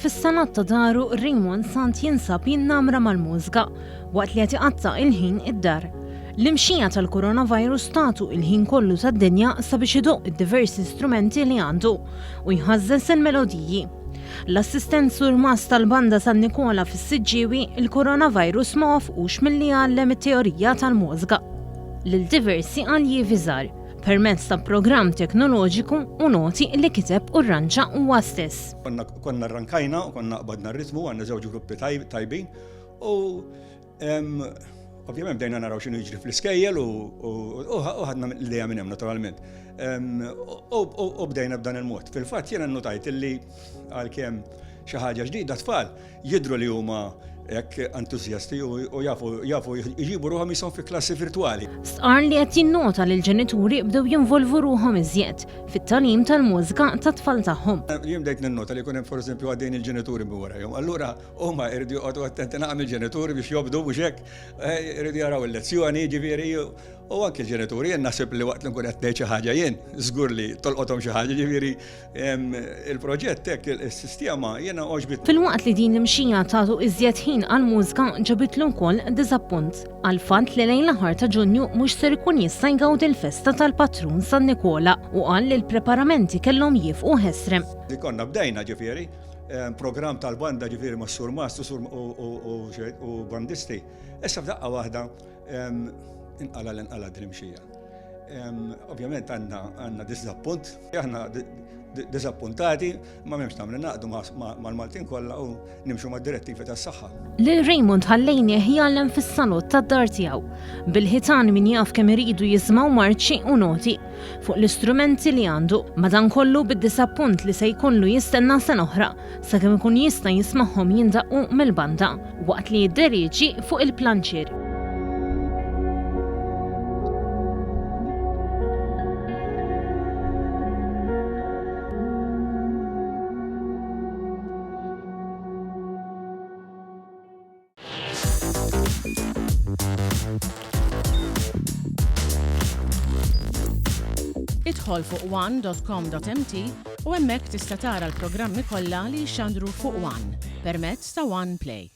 Fis-salott ta' daru Raymond Sant jinsab jinnamra mal-mużika waqt li qed iqatta' il-ħin id-dar. L-imxija tal-coronavirus tagħtu il-ħin kollu tad-dinja sabiex idoqq id-diversi strumenti li għandu u jħażżes il-melodiji. L-assistent Surmast tal-banda San Nikola fis-Siġġiewi il-coronavirus ma waqfux milli jgħallem it-teorija tal-mużika. L-diversi għalji viżar permezz ta' programm teknoloġiku u noti li kiteb u rranġa huwa stess. Konna rrankajna u konna qbadna r-ritmu, għandna żewġ gruppi tajbin u ovvjament bdejna naraw x'inhu jiġri fl-iskejjel u ħadna li minn hemm naturalment. U bdejna b'dan il-mod. Fil-fatt jiena nnotajt illi għalkemm xi ħaġa ġdida tfal jidhru li huma hekk entużjasti u jafu jġibu ruħhom jisom fi klassi virtwali. Sqar li qed jinnota li l-ġenituri bdew jinvolvu ruħhom iżjed fit-tagħlim tal-mużika tat-tfal tagħhom. Jien bdejt ninnota li jkun hemm pereżempju għaddejn il-ġenituri minn warahom. Allura huma jridu jqogħdu attenti naqgħu il-ġenituri biex jobdu mhux hekk, jridu jaraw il-lezzjoni ġifieri u anke l-ġenituri jien naħseb li waqt li nkun qed ngħid xi ħaġa jien żgur li tolqothom xi ħaġa ġifieri il-proġett hekk is-sistema jiena oġbit. Fil-waqt li din l-imxija tagħtu iżjed ħin għall-mużika ġabitlu wkoll diżappunt għal fatt li lejn l-aħħar ta' Ġunju mhux ser ikun jista' jgawdi l-festa tal-patrun San Nikola u qal li l-preparamenti kellhom jifqu ħesrem. Konna bdejna ġifieri programm tal-banda ġifieri ma' Surmast u bandisti. Issa f'daqqa waħda inqala l-imxija. Ovvjament għandna diżappunt, aħna diżappuntati, ma m'hemmx nagħmlu naqdu mal-Maltin kollha u nimxu mad-direttivi tas-saħħa. Lil Raymond ħallejni jgħallem fis-salott tad-dar tiegħu bil-ħitan min jaf kemm iridu jismgħu marċi u noti fuq l-istrumenti li għandu, madankollu bid-diżappunt li se jkollu jistenna sena oħra sakemm ikun jista' jismagħhom jindaqqu mill-banda waqt li jidderieġi fuq il-planċier. Idħol fuq one.com.mt u hemmhekk tista' tara l-programmi kollha li jxandru fuq One permezz ta' One Play.